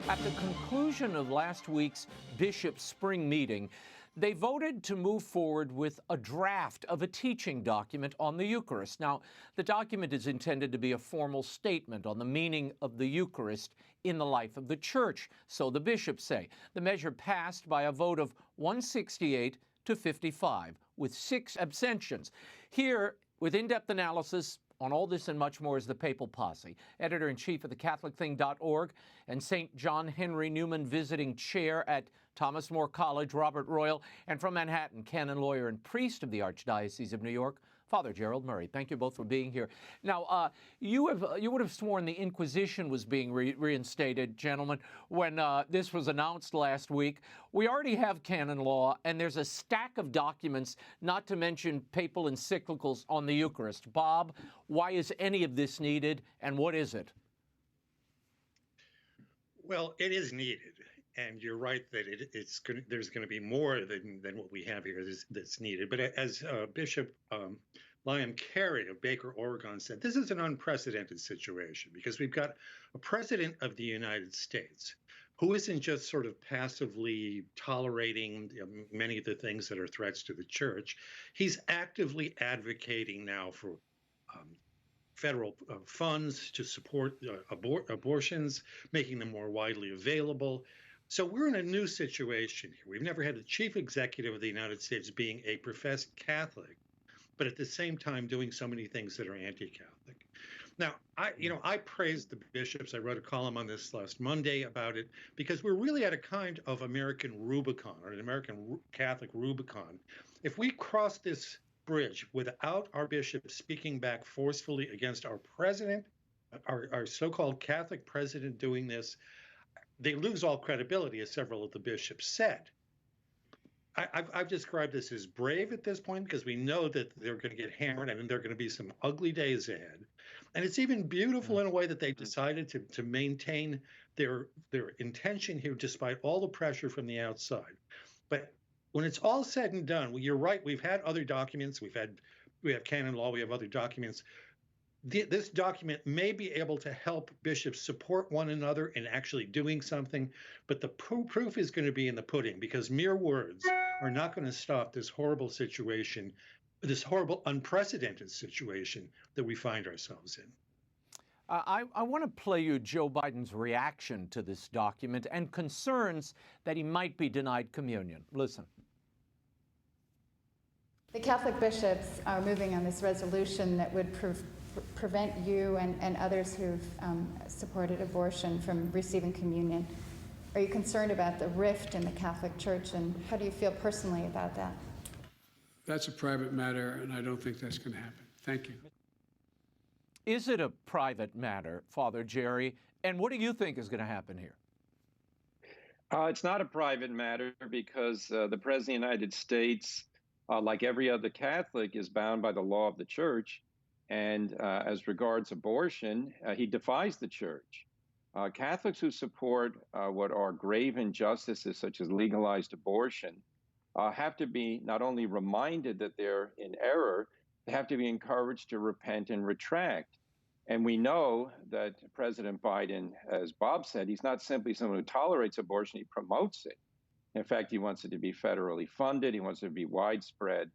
At the conclusion of last week's Bishop's Spring meeting, they voted to move forward with a draft of a teaching document on the Eucharist. Now, the document is intended to be a formal statement on the meaning of the Eucharist in the life of the Church, so the bishops say. The measure passed by a vote of 168 to 55, with 6 abstentions. Here, with in-depth analysis on all this and much more, is the Papal Posse, editor-in-chief of thecatholicthing.org and St. John Henry Newman visiting chair at Thomas More College, Robert Royal, and from Manhattan, canon, lawyer, and priest of the Archdiocese of New York, Father GERALD MURRAY. Thank you both for being here. Now, you would have sworn the Inquisition was being reinstated, gentlemen, when this was announced last week. We already have canon law, and there's a stack of documents, not to mention papal encyclicals on the Eucharist. Bob, why is any of this needed, and what is it? Well, it is needed. And you're right that there's going to be more than what we have here that's needed. But as Bishop Liam Carey of Baker, Oregon said, this is an unprecedented situation because we've got a president of the United States who isn't just sort of passively tolerating many of the things that are threats to the church. He's actively advocating now for federal funds to support abortions, making them more widely available. So we're in a new situation here. We've never had the chief executive of the United States being a professed Catholic, but at the same time doing so many things that are anti-Catholic. Now, I praised the bishops. I wrote a column on this last Monday about it because we're really at a kind of American Rubicon, or an American Catholic Rubicon. If we cross this bridge without our bishops speaking back forcefully against our president, our so-called Catholic president doing this, they lose all credibility, as several of the bishops said. I've described this as brave at this point because we know that they're going to get hammered and there are going to be some ugly days ahead. And it's even beautiful in a way that they decided to maintain their intention here despite all the pressure from the outside. But when it's all said and done, well, you're right, we've had other documents, we have canon law, we have other documents. This document may be able to help bishops support one another in actually doing something, but the proof is going to be in the pudding because mere words are not going to stop this horrible situation, this horrible, unprecedented situation that we find ourselves in. I want to play you Joe Biden's reaction to this document and concerns that he might be denied communion. Listen. The Catholic bishops are moving on this resolution that would prevent you and others who've supported abortion from receiving communion. Are you concerned about the rift in the Catholic Church, and how do you feel personally about that? That's a private matter, and I don't think that's going to happen. Thank you. Is it a private matter, Father Jerry, and what do you think is going to happen here? It's not a private matter because the President of the United States, like every other Catholic, is bound by the law of the Church. And as regards abortion, he defies the Church. Catholics who support what are grave injustices, such as legalized abortion, have to be not only reminded that they're in error, they have to be encouraged to repent and retract. And we know that President Biden, as Bob said, he's not simply someone who tolerates abortion, he promotes it. In fact, he wants it to be federally funded, he wants it to be widespread.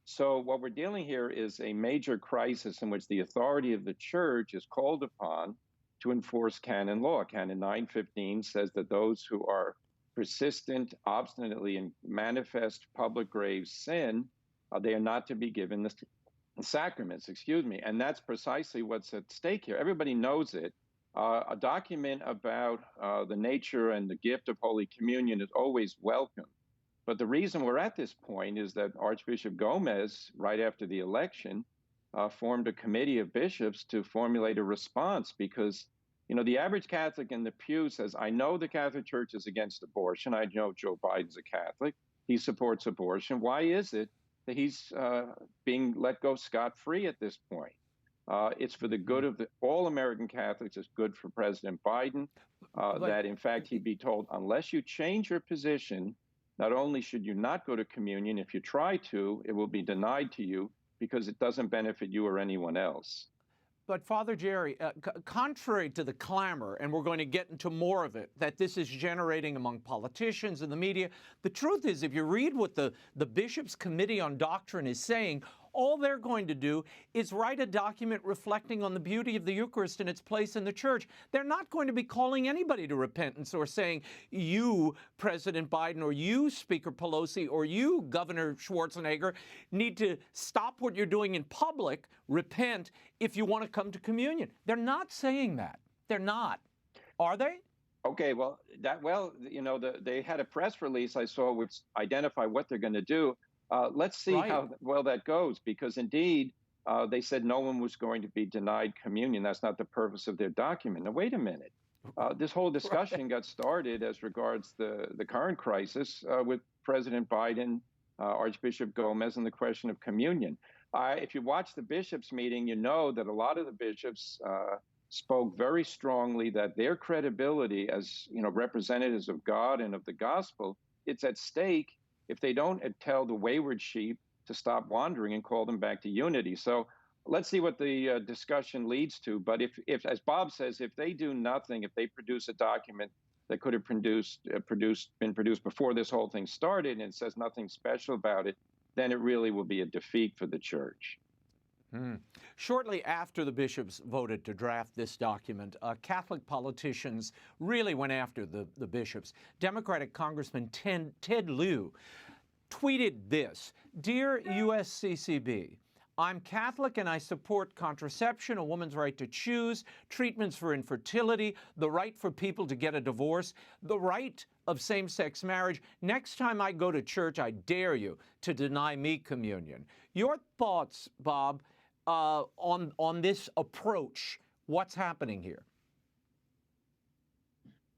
So what we're dealing here is a major crisis in which the authority of the Church is called upon to enforce canon law. Canon 915 says that those who are persistent, obstinately, and manifest public grave sin, they are not to be given the sacraments, and that's precisely what's at stake here. Everybody knows it. A document about the nature and the gift of Holy Communion is always welcome. But the reason we're at this point is that Archbishop Gomez, right after the election, formed a committee of bishops to formulate a response because, the average Catholic in the pew says, I know the Catholic Church is against abortion. I know Joe Biden's a Catholic. He supports abortion. Why is it that he's being let go scot-free at this point? It's for the good of all American Catholics. It's good for President Biden that, in fact, he'd be told, unless you change your position, not only should you not go to communion, if you try to, it will be denied to you because it doesn't benefit you or anyone else. But Father Jerry, contrary to the clamor, and we're going to get into more of it, that this is generating among politicians and the media, the truth is, if you read what the Bishops' Committee on Doctrine is saying, all they're going to do is write a document reflecting on the beauty of the Eucharist and its place in the Church. They're not going to be calling anybody to repentance or saying, you, President Biden, or you, Speaker Pelosi, or you, Governor Schwarzenegger, need to stop what you're doing in public, repent, if you want to come to communion. They're not saying that. They're not. Are they? Okay, well, they had a press release I saw which identified what they're going to do. Let's see how well that goes, because indeed, they said no one was going to be denied communion. That's not the purpose of their document. Now, wait a minute. This whole discussion got started as regards the current crisis with President Biden, Archbishop Gomez, and the question of communion. If you watch the bishops' meeting, you know that a lot of the bishops spoke very strongly that their credibility as representatives of God and of the gospel, it's at stake if they don't tell the wayward sheep to stop wandering and call them back to unity. So let's see what the discussion leads to. But if, as Bob says, if they do nothing, if they produce a document that could have been produced before this whole thing started and it says nothing special about it, then it really will be a defeat for the Church. Shortly after the bishops voted to draft this document, Catholic politicians really went after the bishops. Democratic Congressman Ted Lieu tweeted this: "Dear USCCB, I'm Catholic and I support contraception, a woman's right to choose, treatments for infertility, the right for people to get a divorce, the right of same-sex marriage. Next time I go to church, I dare you to deny me communion." Your thoughts, Bob, on this approach? What's happening here?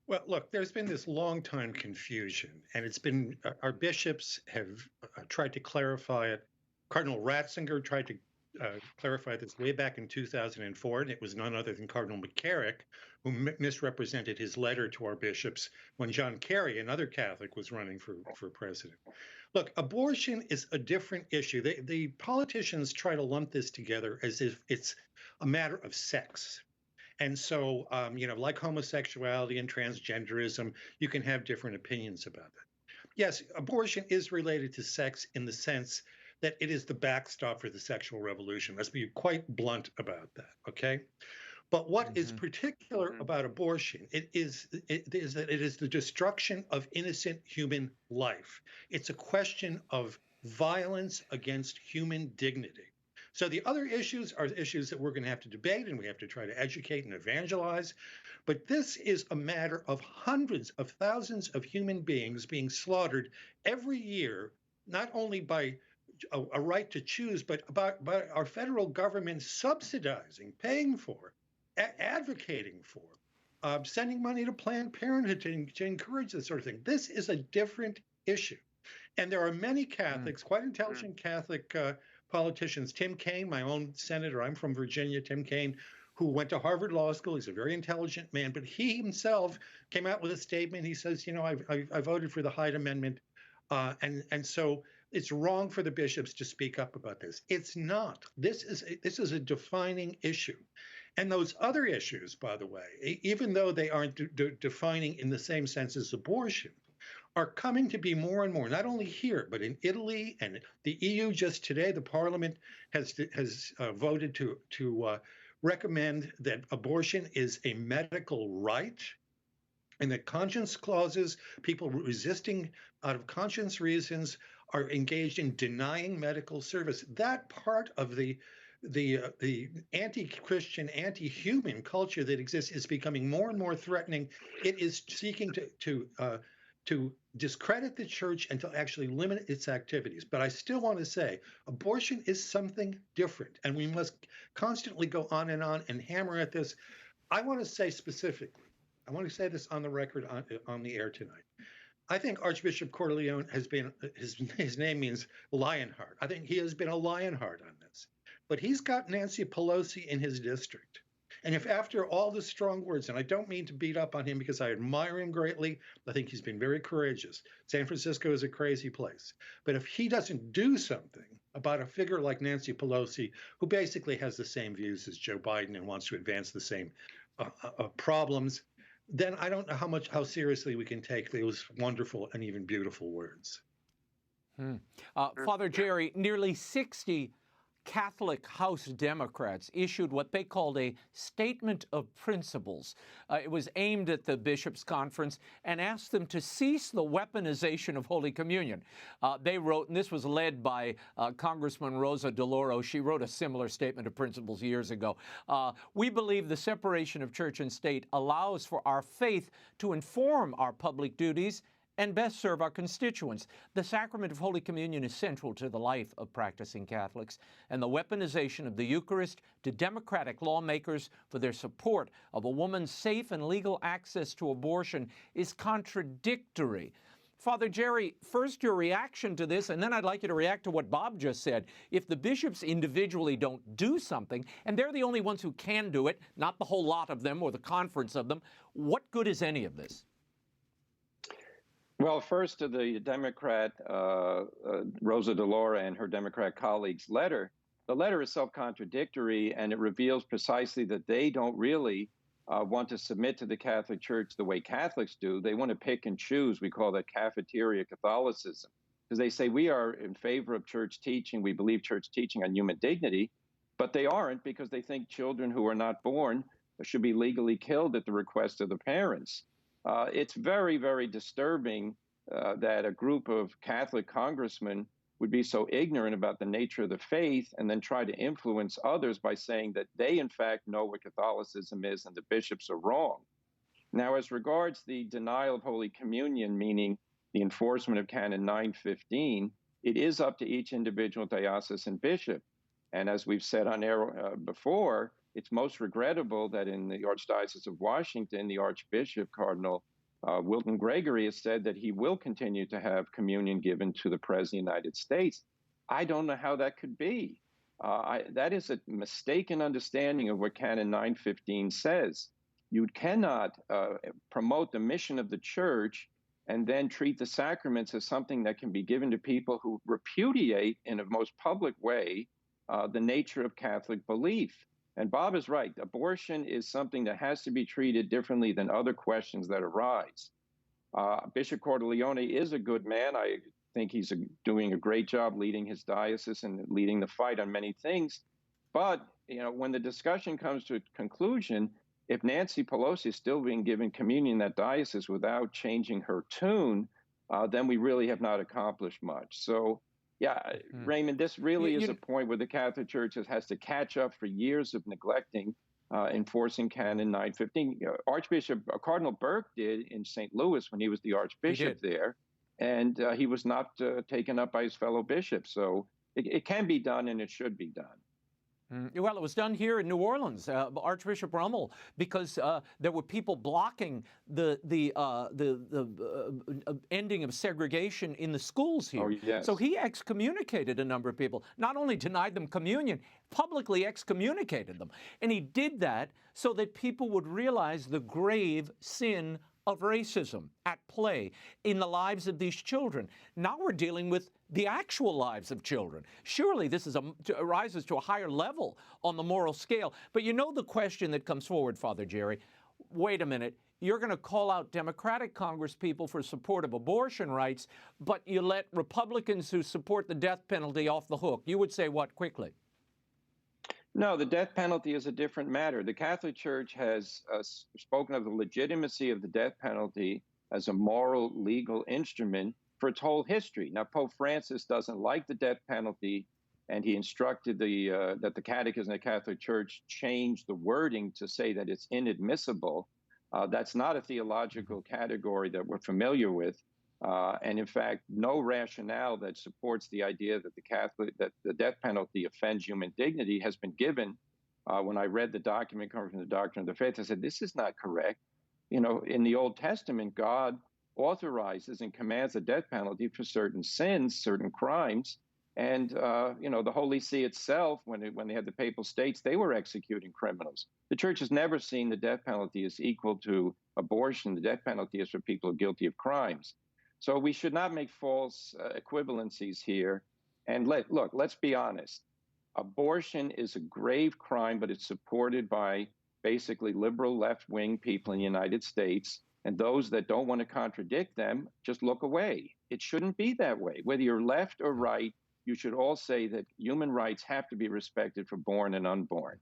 Well, look, there's been this long time confusion, and it's been our bishops have tried to clarify it. Cardinal Ratzinger tried to clarify this way back in 2004, and it was none other than Cardinal McCarrick who misrepresented his letter to our bishops when John Kerry, another Catholic, was running for president. Look, abortion is a different issue. The politicians try to lump this together as if it's a matter of sex. And so, like homosexuality and transgenderism, you can have different opinions about it. Yes, abortion is related to sex in the sense that it is the backstop for the sexual revolution. Let's be quite blunt about that, okay? But what is particular about abortion is that it is the destruction of innocent human life. It's a question of violence against human dignity. So the other issues are issues that we're going to have to debate, and we have to try to educate and evangelize. But this is a matter of hundreds of thousands of human beings being slaughtered every year, not only by a right to choose, but by our federal government subsidizing, paying for, advocating for, sending money to Planned Parenthood to encourage this sort of thing. This is a different issue. And there are many Catholics, quite intelligent Catholic politicians. Tim Kaine, my own senator, I'm from Virginia, Tim Kaine, who went to Harvard Law School. He's a very intelligent man, but he himself came out with a statement. He says, I voted for the Hyde Amendment. And so it's wrong for the bishops to speak up about this. It's not. This is a defining issue. And those other issues, by the way, even though they aren't defining in the same sense as abortion, are coming to be more and more, not only here, but in Italy and the EU. Just today, the Parliament has voted to recommend that abortion is a medical right, and that conscience clauses, people resisting out of conscience reasons, are engaged in denying medical service. That part of the anti-Christian, anti-human culture that exists is becoming more and more threatening. It is seeking to discredit the church and to actually limit its activities. But I still want to say abortion is something different, and we must constantly go on and hammer at this. I want to say specifically, I want to say this on the record on the air tonight. I think Archbishop Cordileone has been, his name means Lionheart. I think he has been a Lionheart on this. But he's got Nancy Pelosi in his district. And if after all the strong words, and I don't mean to beat up on him because I admire him greatly, I think he's been very courageous. San Francisco is a crazy place. But if he doesn't do something, about a figure like Nancy Pelosi, who basically has the same views as Joe Biden and wants to advance the same problems, then I don't know how seriously we can take those wonderful and even beautiful words. Father Jerry, nearly 60 Catholic House Democrats issued what they called a statement of principles. It was aimed at the bishops' conference and asked them to cease the weaponization of Holy Communion. They wrote, and this was led by Congressman Rosa DeLauro. She wrote a similar statement of principles years ago. We believe the separation of church and state allows for our faith to inform our public duties and best serve our constituents. The sacrament of Holy Communion is central to the life of practicing Catholics, and the weaponization of the Eucharist to democratic lawmakers for their support of a woman's safe and legal access to abortion is contradictory. Father Jerry, first your reaction to this, and then I'd like you to react to what Bob just said. If the bishops individually don't do something, and they're the only ones who can do it, not the whole lot of them or the conference of them, what good is any of this? Well, first to the Democrat, Rosa DeLauro and her Democrat colleagues' letter. The letter is self-contradictory, and it reveals precisely that they don't really want to submit to the Catholic Church the way Catholics do. They want to pick and choose. We call that cafeteria Catholicism, because they say we are in favor of church teaching. We believe church teaching on human dignity, but they aren't, because they think children who are not born should be legally killed at the request of the parents. It's very, very disturbing that a group of Catholic congressmen would be so ignorant about the nature of the faith and then try to influence others by saying that they, in fact, know what Catholicism is and the bishops are wrong. Now, as regards the denial of Holy Communion, meaning the enforcement of Canon 915, it is up to each individual diocesan bishop. And as we've said on air before, it's most regrettable that in the Archdiocese of Washington, the Archbishop, Cardinal Wilton Gregory, has said that he will continue to have communion given to the President of the United States. I don't know how that could be. That is a mistaken understanding of what Canon 915 says. You cannot promote the mission of the Church and then treat the sacraments as something that can be given to people who repudiate in a most public way the nature of Catholic belief. And Bob is right. Abortion is something that has to be treated differently than other questions that arise. Bishop Cordileone is a good man. I think he's doing a great job leading his diocese and leading the fight on many things. But when the discussion comes to a conclusion, if Nancy Pelosi is still being given communion in that diocese without changing her tune, then we really have not accomplished much. So, yeah, Raymond, this really is a point where the Catholic Church has to catch up for years of neglecting enforcing Canon 915. Archbishop Cardinal Burke did in St. Louis when he was the Archbishop there, and he was not taken up by his fellow bishops. So it can be done, and it should be done. Well, it was done here in New Orleans, Archbishop Rummel, because there were people blocking the ending of segregation in the schools here. Oh, yes. So he excommunicated a number of people, not only denied them communion, publicly excommunicated them. And he did that so that people would realize the grave sin of racism at play in the lives of these children. Now we're dealing with the actual lives of children. Surely this rises to a higher level on the moral scale. But the question that comes forward, Father Jerry, wait a minute, you're going to call out Democratic congresspeople for support of abortion rights, but you let Republicans who support the death penalty off the hook. You would say what quickly? No, the death penalty is a different matter. The Catholic Church has spoken of the legitimacy of the death penalty as a moral, legal instrument for its whole history. Now, Pope Francis doesn't like the death penalty, and he instructed that the Catechism of the Catholic Church change the wording to say that it's inadmissible. That's not a theological category that we're familiar with. And in fact, no rationale that supports the idea that that the death penalty offends human dignity has been given. When I read the document coming from the Doctrine of the Faith, I said, this is not correct. In the Old Testament, God authorizes and commands the death penalty for certain sins, certain crimes. And, the Holy See itself, when they had the Papal States, they were executing criminals. The Church has never seen the death penalty as equal to abortion. The death penalty is for people guilty of crimes. So we should not make false equivalencies here. And look, let's be honest. Abortion is a grave crime, but it's supported by basically liberal left-wing people in the United States. And those that don't want to contradict them just look away. It shouldn't be that way. Whether you're left or right, you should all say that human rights have to be respected for born and unborn.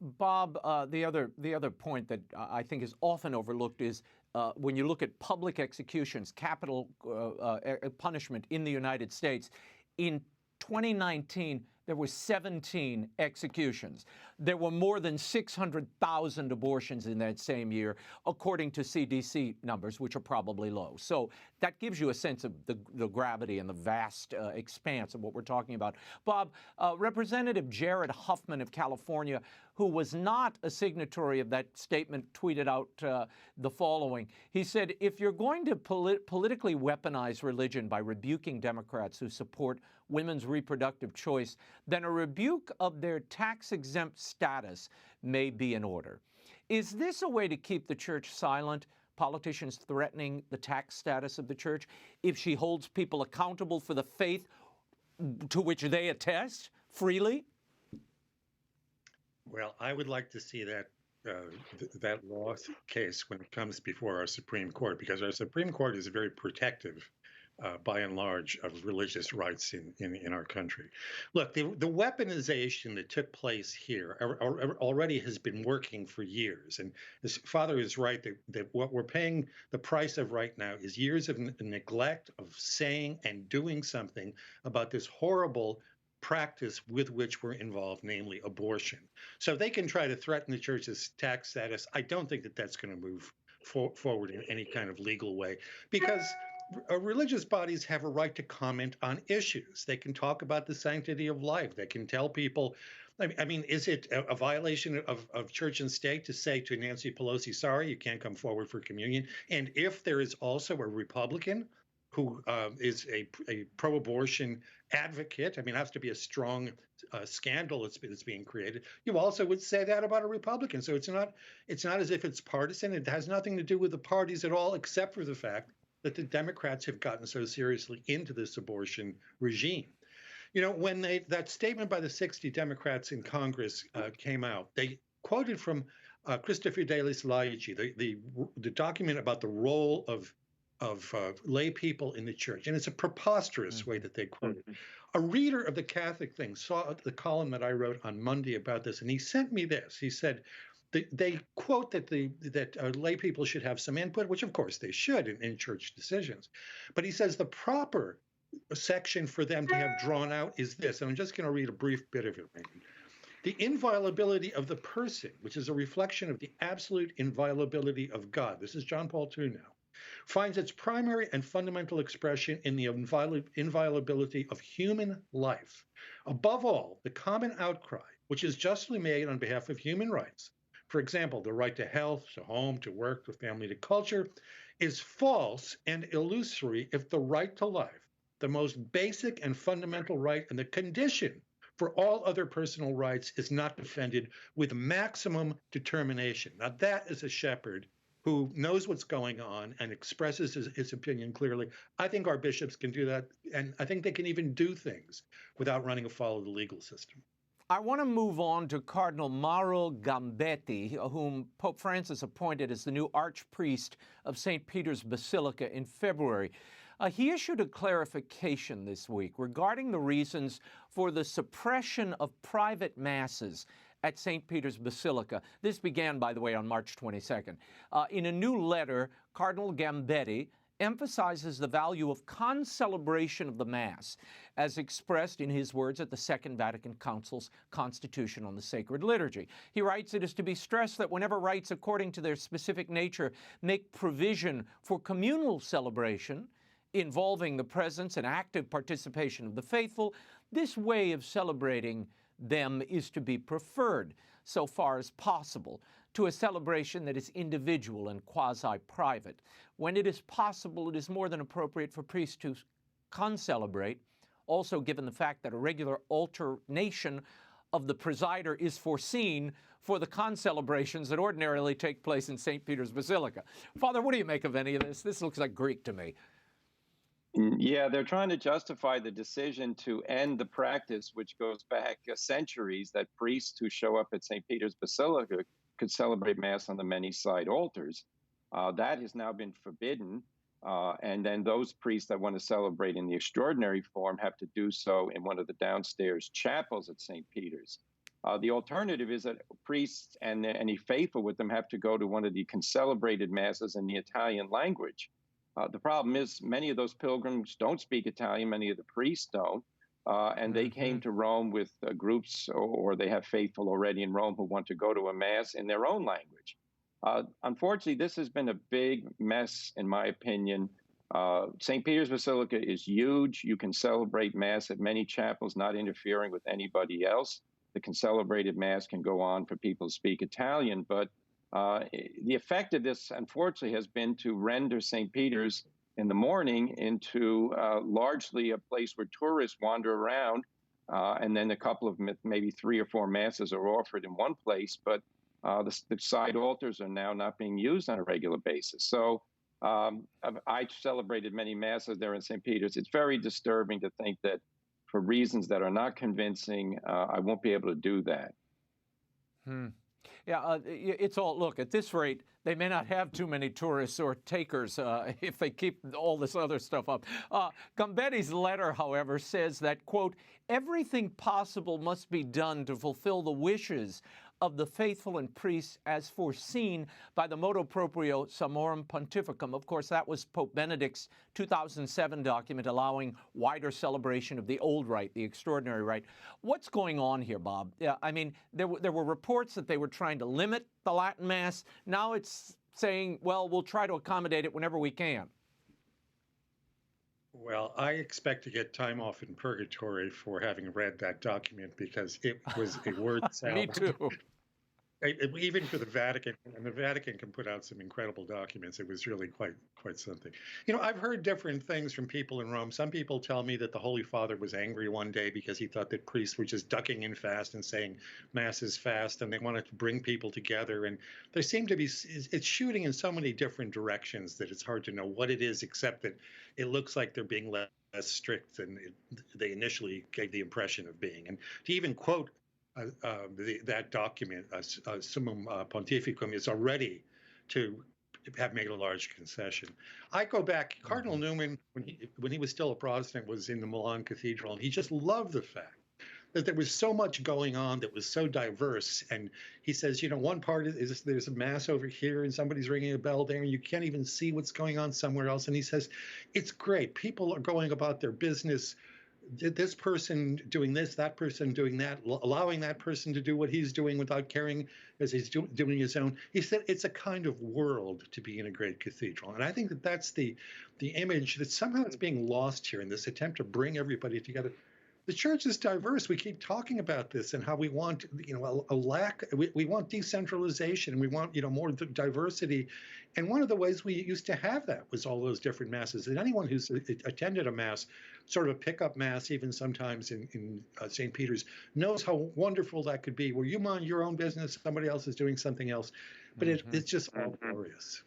Bob, the other point that I think is often overlooked is when you look at public executions, capital punishment in the United States. In 2019, there were 17 executions. There were more than 600,000 abortions in that same year, according to CDC numbers, which are probably low. So that gives you a sense of the gravity and the vast expanse of what we're talking about. Bob, Representative Jared Huffman of California, who was not a signatory of that statement, tweeted out the following. He said, if you're going to politically weaponize religion by rebuking Democrats who support women's reproductive choice, then a rebuke of their tax-exempt status may be in order. Is this a way to keep the church silent? Politicians threatening the tax status of the church if she holds people accountable for the faith to which they attest freely? Well, I would like to see that law case when it comes before our Supreme Court, because our Supreme Court is very protective, by and large, of religious rights in our country. Look, the weaponization that took place here already has been working for years. And his father is right that what we're paying the price of right now is years of neglect of saying and doing something about this horrible practice with which we're involved, namely abortion. So they can try to threaten the church's tax status. I don't think that that's going to move forward in any kind of legal way, because religious bodies have a right to comment on issues. They can talk about the sanctity of life. They can tell people, I mean, is it a violation of church and state to say to Nancy Pelosi, sorry, you can't come forward for communion? And if there is also a Republican who is a pro-abortion advocate, I mean, it has to be a strong scandal that's being created. You also would say that about a Republican. So it's not as if it's partisan. It has nothing to do with the parties at all, except for the fact that the Democrats have gotten so seriously into this abortion regime. You know, when that statement by the 60 Democrats in Congress came out, they quoted from Christopher Fidelis Laici, the document about the role of lay people in the church. And it's a preposterous way that they quoted. A reader of the Catholic thing saw the column that I wrote on Monday about this, and he sent me this. He said, they quote that lay people should have some input, which of course they should in church decisions. But he says the proper section for them to have drawn out is this, and I'm just going to read a brief bit of it. The inviolability of the person, which is a reflection of the absolute inviolability of God. This is John Paul II now. Finds its primary and fundamental expression in the inviolability of human life. Above all, the common outcry, which is justly made on behalf of human rights, for example, the right to health, to home, to work, to family, to culture, is false and illusory if the right to life, the most basic and fundamental right and the condition for all other personal rights, is not defended with maximum determination. Now, that is a shepherd who knows what's going on and expresses his opinion clearly. I think our bishops can do that, and I think they can even do things without running afoul of the legal system. I want to move on to Cardinal Mauro Gambetti, whom Pope Francis appointed as the new archpriest of St. Peter's Basilica in February. He issued a clarification this week regarding the reasons for the suppression of private masses at St. Peter's Basilica. This began, by the way, on March 22nd. In a new letter, Cardinal Gambetti emphasizes the value of concelebration of the Mass, as expressed in his words at the Second Vatican Council's Constitution on the Sacred Liturgy. He writes, it is to be stressed that whenever rites according to their specific nature make provision for communal celebration, involving the presence and active participation of the faithful, this way of celebrating them is to be preferred, so far as possible, to a celebration that is individual and quasi-private. When it is possible, it is more than appropriate for priests to concelebrate, also given the fact that a regular alternation of the presider is foreseen for the concelebrations that ordinarily take place in St. Peter's Basilica. Father, what do you make of any of this? This looks like Greek to me. Yeah, they're trying to justify the decision to end the practice, which goes back centuries, that priests who show up at St. Peter's Basilica could celebrate Mass on the many side altars. That has now been forbidden. And then those priests that want to celebrate in the extraordinary form have to do so in one of the downstairs chapels at St. Peter's. The alternative is that priests and any faithful with them have to go to one of the concelebrated Masses in the Italian language. The problem is many of those pilgrims don't speak Italian, many of the priests don't, and they came to Rome with groups, or they have faithful already in Rome who want to go to a Mass in their own language. Unfortunately, this has been a big mess, in my opinion. St. Peter's Basilica is huge. You can celebrate Mass at many chapels, not interfering with anybody else. The concelebrated Mass can go on for people who speak Italian, but the effect of this, unfortunately, has been to render St. Peter's in the morning into largely a place where tourists wander around, and then a couple of maybe 3 or 4 Masses are offered in one place, but the side altars are now not being used on a regular basis. So I celebrated many Masses there in St. Peter's. It's very disturbing to think that for reasons that are not convincing, I won't be able to do that. Yeah, it's all, look, at this rate, they may not have too many tourists or takers if they keep all this other stuff up. Gambetti's letter, however, says that, quote, everything possible must be done to fulfill the wishes of the faithful and priests as foreseen by the Motu Proprio Summorum Pontificum. Of course, that was Pope Benedict's 2007 document allowing wider celebration of the old rite, the extraordinary rite. What's going on here, Bob? I mean, there were reports that they were trying to limit the Latin Mass. Now it's saying, well, we'll try to accommodate it whenever we can. Well, I expect to get time off in purgatory for having read that document because it was a word salad. Me too. Even for the Vatican, and the Vatican can put out some incredible documents. It was really quite something. You know, I've heard different things from people in Rome. Some people tell me that the Holy Father was angry one day because he thought that priests were just ducking in fast and saying Mass is fast, and they wanted to bring people together. And there seemed to be, it's shooting in so many different directions that it's hard to know what it is, except that it looks like they're being less strict than they initially gave the impression of being. And to even quote that document, Summum Pontificum, is already to have made a large concession. I go back, Cardinal Newman, when he was still a Protestant, was in the Milan Cathedral, and he just loved the fact that there was so much going on that was so diverse. And he says, you know, one part is there's a Mass over here and somebody's ringing a bell there and you can't even see what's going on somewhere else. And he says, it's great. People are going about their business, this person doing this, that person doing that, allowing that person to do what he's doing without caring as he's doing his own. He said it's a kind of world to be in a great cathedral. And I think that that's the image that somehow is being lost here in this attempt to bring everybody together. The church is diverse. We keep talking about this and how we want, you know, a lack. We want decentralization. We want, you know, more diversity. And one of the ways we used to have that was all those different Masses. And anyone who's attended a Mass, sort of a pickup Mass, even sometimes in St. Peter's, knows how wonderful that could be, where you mind your own business, somebody else is doing something else. But it's just all glorious.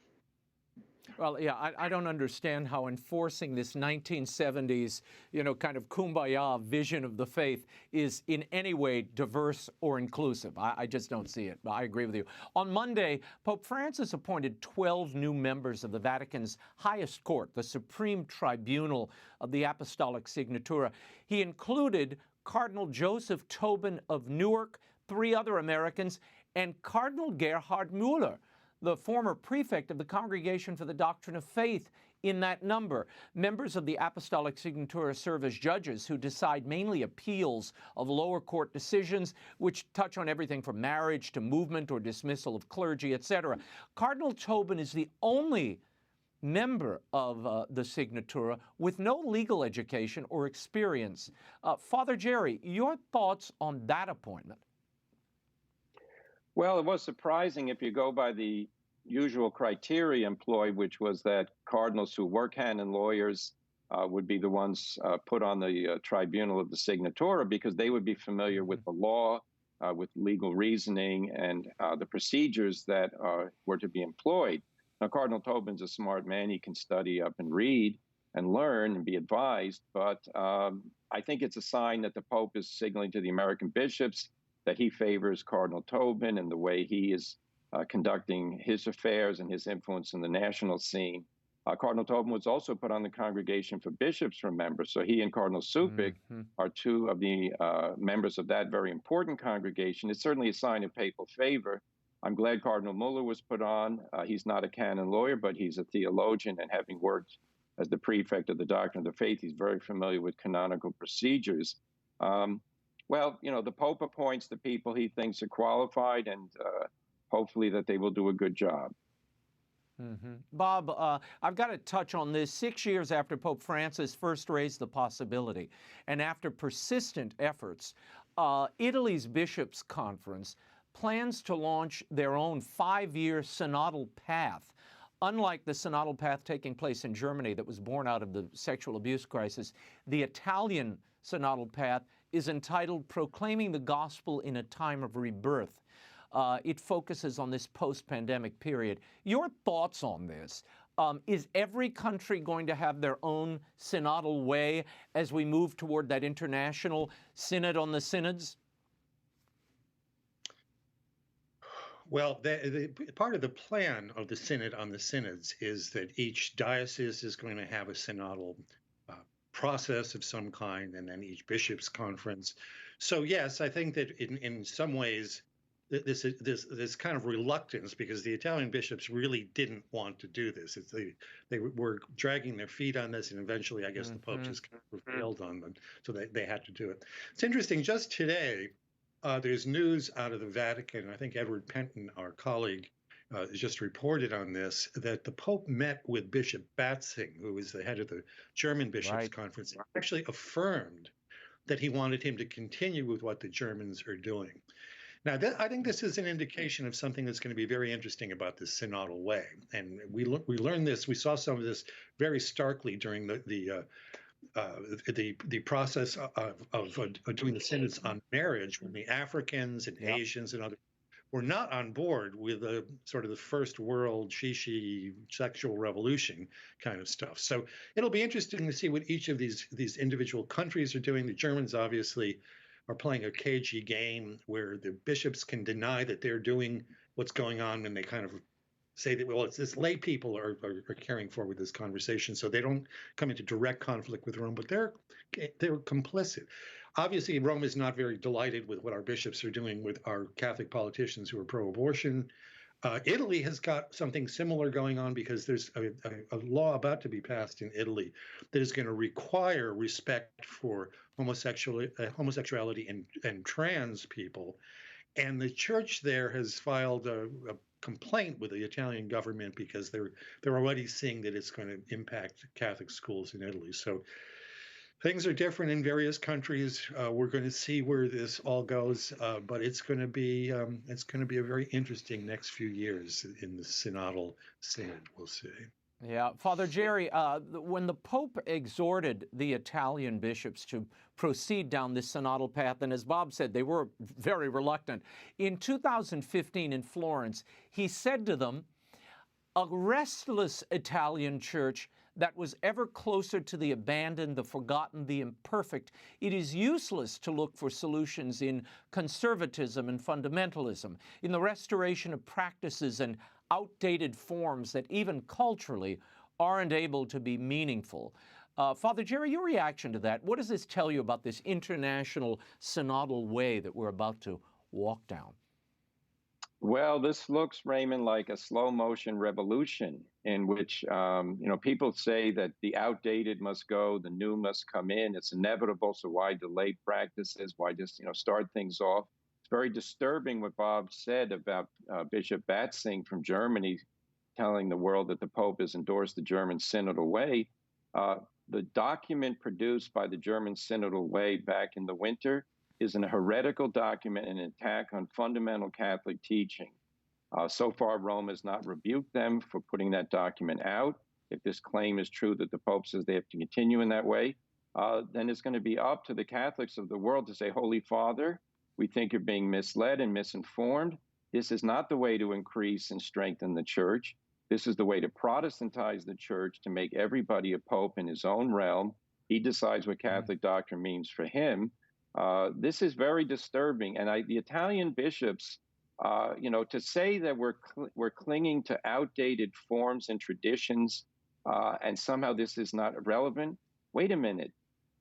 Well, yeah, I don't understand how enforcing this 1970s, you know, kind of kumbaya vision of the faith is in any way diverse or inclusive. I just don't see it. I agree with you. On Monday, Pope Francis appointed 12 new members of the Vatican's highest court, the Supreme Tribunal of the Apostolic Signatura. He included Cardinal Joseph Tobin of Newark, 3 other Americans, and Cardinal Gerhard Müller, the former prefect of the Congregation for the Doctrine of Faith, in that number. Members of the Apostolic Signatura serve as judges who decide mainly appeals of lower court decisions, which touch on everything from marriage to movement or dismissal of clergy, etc. Cardinal Tobin is the only member of the Signatura with no legal education or experience. Father Jerry, your thoughts on that appointment? Well, it was surprising if you go by the usual criteria employed, which was that cardinals who were canon lawyers would be the ones put on the tribunal of the Signatura, because they would be familiar with the law, with legal reasoning, and the procedures that were to be employed. Now, Cardinal Tobin's a smart man. He can study up and read. and learn and be advised. But I think it's a sign that the Pope is signaling to the American bishops that he favors Cardinal Tobin and the way he is conducting his affairs and his influence in the national scene. Cardinal Tobin was also put on the Congregation for Bishops, remember. So he and Cardinal Supik are two of the members of that very important congregation. It's certainly a sign of papal favor. I'm glad Cardinal Muller was put on. He's not a canon lawyer, but he's a theologian, and having worked as the prefect of the Doctrine of the Faith, he's very familiar with canonical procedures. Well, you know, the Pope appoints the people he thinks are qualified, and hopefully that they will do a good job. Bob, I've got to touch on this. 6 years after Pope Francis first raised the possibility, and after persistent efforts, Italy's Bishops' Conference plans to launch their own 5-year synodal path. Unlike the synodal path taking place in Germany that was born out of the sexual abuse crisis, the Italian synodal path is entitled Proclaiming the Gospel in a Time of Rebirth. It focuses on this post-pandemic period. Your thoughts on this? Is every country going to have their own synodal way as we move toward that international synod on the synods? Well, the part of the plan of the synod on the synods is that each diocese is going to have a synodal process of some kind, and then each bishop's conference. So yes, I think that in some ways, this kind of reluctance, because the Italian bishops really didn't want to do this. They were dragging their feet on this, and eventually, I guess, the Pope just kind of prevailed on them, so they had to do it. It's interesting, just today, there's news out of the Vatican. I think Edward Penton, our colleague, just reported on this, that the Pope met with Bishop Batzing, who is the head of the German Bishops' Conference, and actually affirmed that he wanted him to continue with what the Germans are doing. Now, I think this is an indication of something that's going to be very interesting about this synodal way. And we learned this, we saw some of this very starkly during the process of doing the synods on marriage, when the Africans and Asians and others were not on board with the sort of the first world shishi sexual revolution kind of stuff. So it'll be interesting to see what each of these individual countries are doing. The Germans obviously are playing a cagey game where the bishops can deny that they're doing what's going on, and they kind of say that, well, it's this lay people are carrying forward this conversation, so they don't come into direct conflict with Rome, but they're complicit. Obviously, Rome is not very delighted with what our bishops are doing with our Catholic politicians who are pro-abortion. Italy has got something similar going on, because there's a law about to be passed in Italy that is going to require respect for homosexuality and trans people. And the church there has filed a complaint with the Italian government because they're already seeing that it's going to impact Catholic schools in Italy. So things are different in various countries. We're going to see where this all goes, but it's going to be a very interesting next few years in the synodal synod. We'll see. Yeah, Father Jerry, when the Pope exhorted the Italian bishops to proceed down this synodal path, and as Bob said, they were very reluctant. In 2015 in Florence, he said to them, "A restless Italian church that was ever closer to the abandoned, the forgotten, the imperfect, it is useless to look for solutions in conservatism and fundamentalism, in the restoration of practices and outdated forms that even culturally aren't able to be meaningful." Father Jerry, your reaction to that, what does this tell you about this international synodal way that we're about to walk down? Well, this looks, Raymond, like a slow motion revolution in which, people say that the outdated must go, the new must come in. It's inevitable. So why delay practices? Why just, start things off? It's very disturbing what Bob said about Bishop Batzing from Germany telling the world that the Pope has endorsed the German synodal way. The document produced by the German synodal way back in the winter is an heretical document, an attack on fundamental Catholic teaching. So far, Rome has not rebuked them for putting that document out. If this claim is true that the Pope says they have to continue in that way, then it's going to be up to the Catholics of the world to say, Holy Father, we think you're being misled and misinformed. This is not the way to increase and strengthen the church. This is the way to Protestantize the church, to make everybody a pope in his own realm. He decides what Catholic doctrine means for him. This is very disturbing. And the Italian bishops, to say that we're clinging to outdated forms and traditions, and somehow this is not relevant. Wait a minute.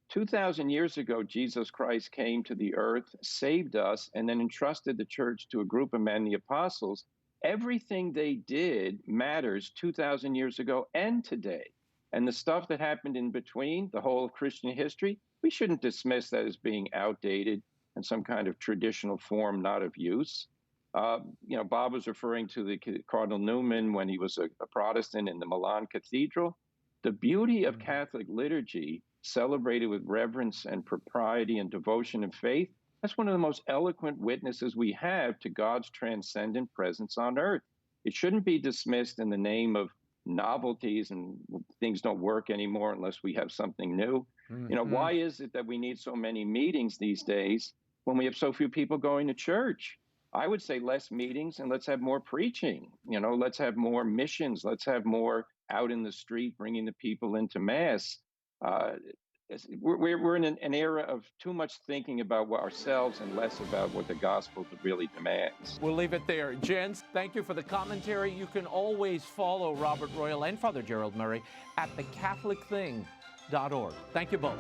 2,000 years ago, Jesus Christ came to the earth, saved us, and then entrusted the church to a group of men, the apostles. Everything they did matters 2,000 years ago and today. And the stuff that happened in between, the whole of Christian history, we shouldn't dismiss that as being outdated and some kind of traditional form not of use. Bob was referring to the Cardinal Newman when he was a Protestant in the Milan Cathedral. The beauty of Catholic liturgy, celebrated with reverence and propriety and devotion and faith, that's one of the most eloquent witnesses we have to God's transcendent presence on earth. It shouldn't be dismissed in the name of novelties and things don't work anymore unless we have something new. Why is it that we need so many meetings these days when we have so few people going to church? I would say less meetings and let's have more preaching. Let's have more missions. Let's have more out in the street, bringing the people into Mass. We're in an era of too much thinking about ourselves and less about what the gospel really demands. We'll leave it there. Gents, thank you for the commentary. You can always follow Robert Royal and Father Gerald Murray at thecatholicthing.org. Thank you both.